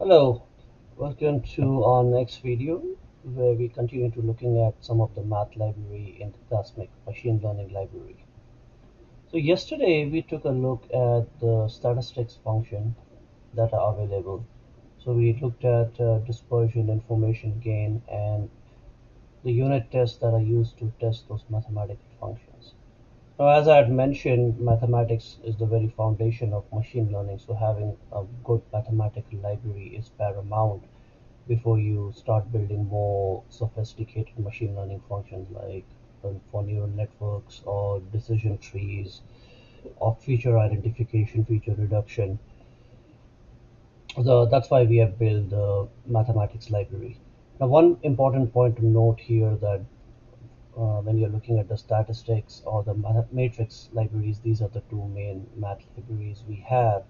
Hello, welcome to our next video where we continue to looking at some of the math library in the Cosmic Machine Learning Library. So yesterday we took a look at the statistics function that are available. So we looked at dispersion, information gain, and the unit tests that are used to test those mathematical functions. Now, as I had mentioned, mathematics is the very foundation of machine learning, so having a good mathematical library is paramount before you start building more sophisticated machine learning functions like for neural networks or decision trees or feature identification, feature reduction. So that's why we have built the mathematics library. Now, one important point to note here that when you're looking at the statistics or the matrix libraries, these are the two main math libraries we have.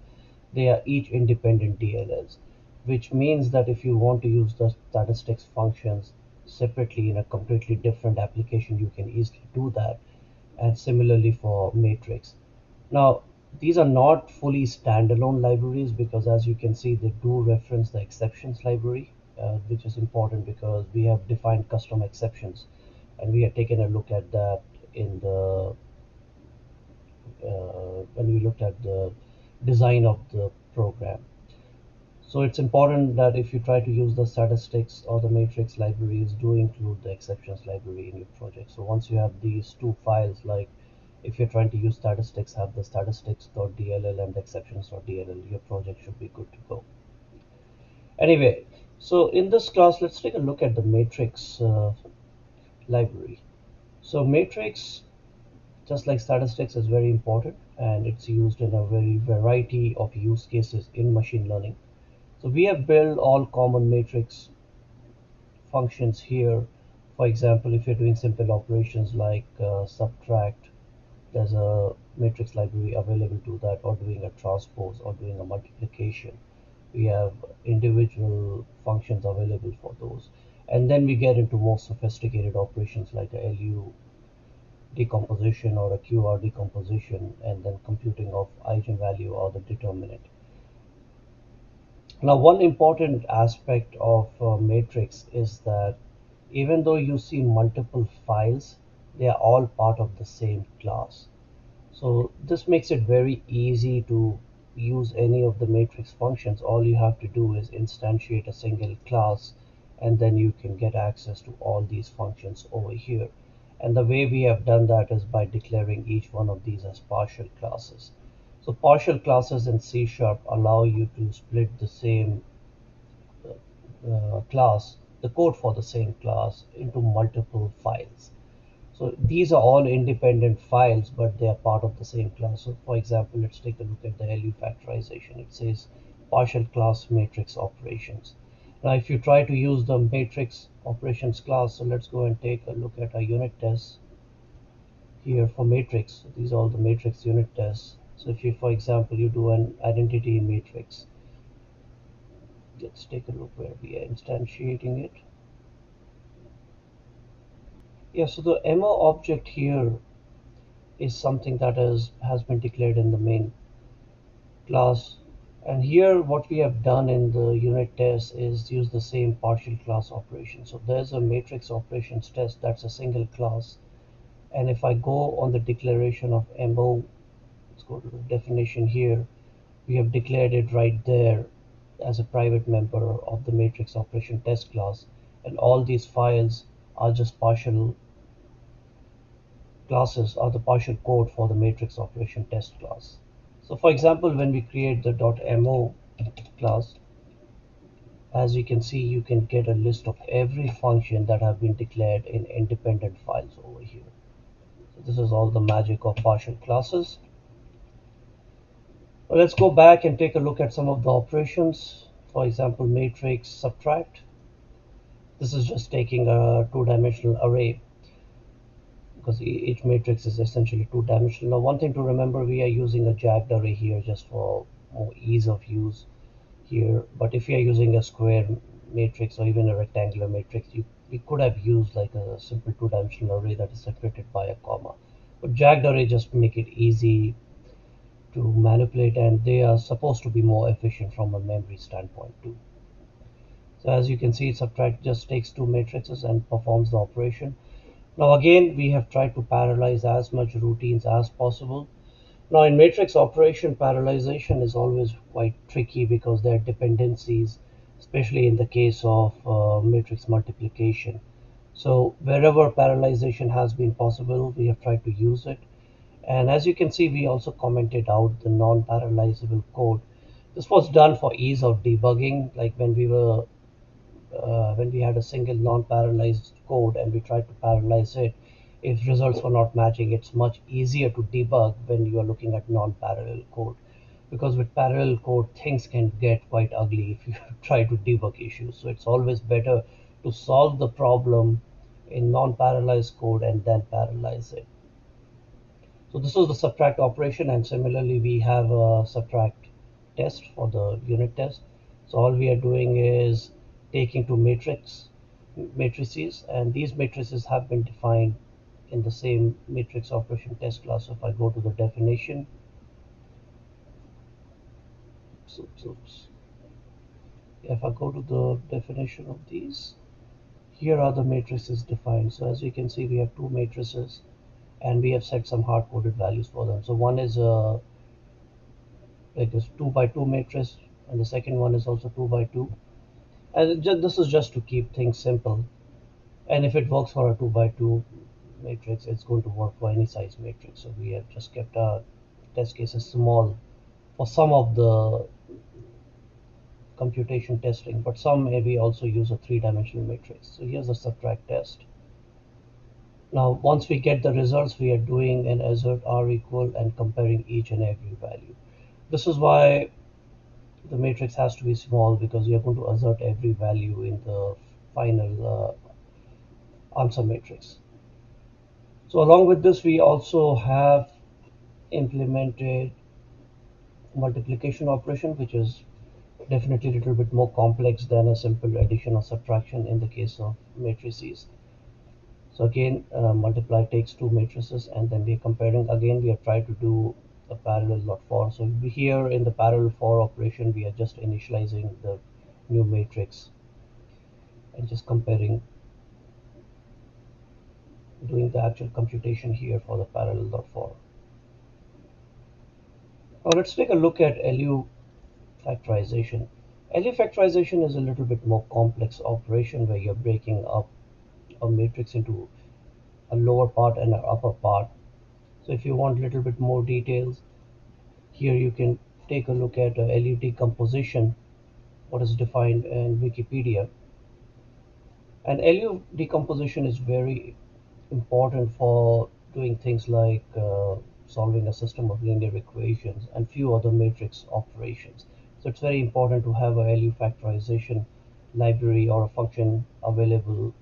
They are each independent DLLs, which means that if you want to use the statistics functions separately in a completely different application, you can easily do that. And similarly for matrix. Now, these are not fully standalone libraries because, as you can see, they do reference the exceptions library, which is important because we have defined custom exceptions, and we have taken a look at that in the when we looked at the design of the program. So it's important that if you try to use the statistics or the matrix libraries, do include the exceptions library in your project. So once you have these two files, like if you're trying to use statistics, have the statistics.dll and the exceptions.dll, your project should be good to go. Anyway, so in this class, let's take a look at the matrix library. So matrix, just like statistics, is very important and it's used in a very variety of use cases in machine learning. So we have built all common matrix functions here. For example, if you're doing simple operations like subtract, there's a matrix library available to that, or doing a transpose or doing a multiplication. We have individual functions available for those. And then we get into more sophisticated operations like a LU decomposition or a QR decomposition, and then computing of eigenvalue or the determinant. Now, one important aspect of matrix is that even though you see multiple files, they are all part of the same class. So this makes it very easy to use any of the matrix functions. All you have to do is instantiate a single class, and then you can get access to all these functions over here. And the way we have done that is by declaring each one of these as partial classes. So partial classes in C# allow you to split the same class, the code for the same class, into multiple files. So these are all independent files, but they are part of the same class. So for example, let's take a look at the LU factorization. It says partial class matrix operations. Now, if you try to use the matrix operations class, so let's go and take a look at our unit tests here for matrix. So these are all the matrix unit tests. So if you, for example, you do an identity matrix, let's take a look where we are instantiating it. Yeah, so the MO object here is something that has been declared in the main class. And here what we have done in the unit test is use the same partial class operation. So there's a matrix operations test, that's a single class. And if I go on the declaration of MO, let's go to the definition here, we have declared it right there as a private member of the matrix operation test class. And all these files are just partial classes, are the partial code for the matrix operation test class. So for example, when we create the .mo class, as you can see, you can get a list of every function that have been declared in independent files over here. So this is all the magic of partial classes. Well, let's go back and take a look at some of the operations. For example, matrix subtract. This is just taking a two-dimensional array because each matrix is essentially two-dimensional. Now, one thing to remember, we are using a jagged array here just for more ease of use here. But if you are using a square matrix or even a rectangular matrix, we could have used like a simple two-dimensional array that is separated by a comma. But jagged array just make it easy to manipulate, and they are supposed to be more efficient from a memory standpoint too. So as you can see, subtract just takes two matrices and performs the operation. Now again, we have tried to parallelize as much routines as possible. Now in matrix operation, parallelization is always quite tricky because there are dependencies, especially in the case of matrix multiplication. So wherever parallelization has been possible, we have tried to use it. And as you can see, we also commented out the non-parallelizable code. This was done for ease of debugging, like when we had a single non-parallelized code and we tried to parallelize it, if results were not matching, it's much easier to debug when you are looking at non-parallel code. Because with parallel code, things can get quite ugly if you try to debug issues. So it's always better to solve the problem in non-parallelized code and then parallelize it. So this is the subtract operation, and similarly we have a subtract test for the unit test. So all we are doing is taking two matrices, and these matrices have been defined in the same matrix operation test class. So if I go to the definition, if I go to the definition of these, here are the matrices defined. So as you can see, we have two matrices, and we have set some hard-coded values for them. So one is a like this 2 by 2 matrix, and the second one is also 2 by 2, and this is just to keep things simple. And if it works for a 2 by 2 matrix, it's going to work for any size matrix. So we have just kept our test cases small for some of the computation testing, but some maybe also use a three-dimensional matrix. So here's the subtract test. Now once we get the results, we are doing an assert r equal and comparing each and every value. This is why the matrix has to be small, because you are going to assert every value in the final answer matrix. So along with this, we also have implemented multiplication operation, which is definitely a little bit more complex than a simple addition or subtraction in the case of matrices. So again, multiply takes two matrices, and then we are comparing. Again, we are trying to do a parallel not for. So here in the parallel for operation, we are just initializing the new matrix and just comparing, doing the actual computation here for the parallel dot for. Now let's take a look at LU factorization. LU factorization is a little bit more complex operation where you're breaking up a matrix into a lower part and an upper part. So if you want a little bit more details, here you can take a look at LU decomposition, what is defined in Wikipedia. And LU decomposition is very important for doing things like solving a system of linear equations and few other matrix operations. So it's very important to have a LU factorization library or a function available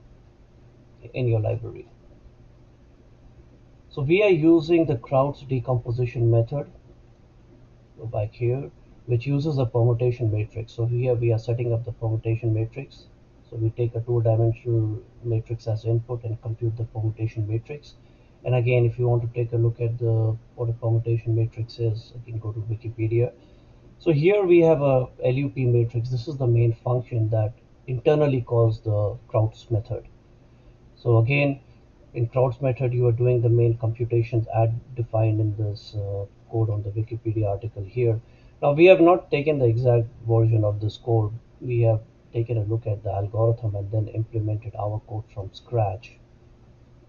in your library. So we are using the Kraut's decomposition method, go back here, which uses a permutation matrix. So here we are setting up the permutation matrix. So we take a two-dimensional matrix as input and compute the permutation matrix. And again, if you want to take a look at what a permutation matrix is, you can go to Wikipedia. So here we have a LUP matrix. This is the main function that internally calls the Kraut's method. So again, in Kraut's method, you are doing the main computations as defined in this code on the Wikipedia article here. Now we have not taken the exact version of this code. We have taken a look at the algorithm and then implemented our code from scratch.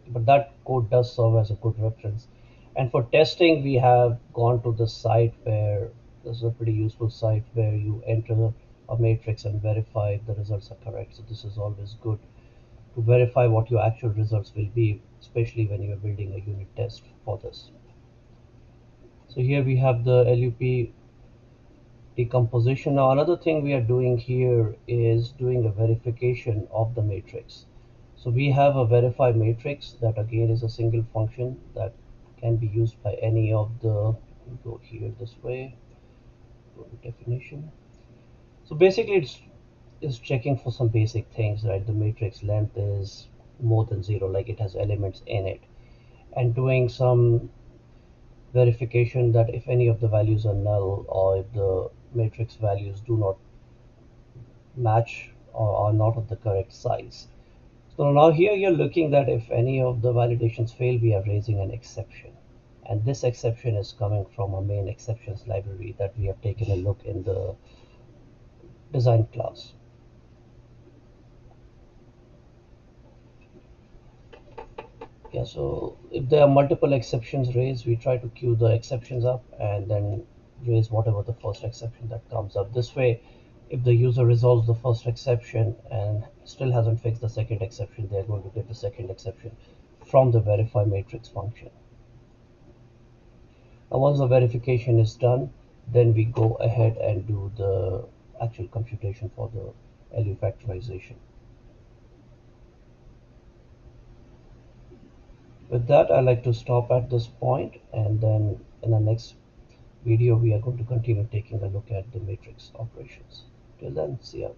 But that code does serve as a good reference. And for testing, we have gone to the site where this is a pretty useful site where you enter a matrix and verify if the results are correct. So this is always good to verify what your actual results will be, especially when you are building a unit test for this. So here we have the LUP decomposition. Now another thing we are doing here is doing a verification of the matrix. So we have a verify matrix that again is a single function that can be used by any of the, go here this way, go to definition. So basically it's checking for some basic things, right? The matrix length is more than zero, like it has elements in it, and doing some verification that if any of the values are null or if the matrix values do not match or are not of the correct size. So now here you're looking that if any of the validations fail, we are raising an exception. And this exception is coming from a main exceptions library that we have taken a look in the design class. Yeah, so if there are multiple exceptions raised, we try to queue the exceptions up and then raise whatever the first exception that comes up. This way, if the user resolves the first exception and still hasn't fixed the second exception, they're going to get the second exception from the verify matrix function. Now, once the verification is done, then we go ahead and do the actual computation for the LU factorization. With that, I like to stop at this point, and then in the next video, we are going to continue taking a look at the matrix operations. Till then, see ya.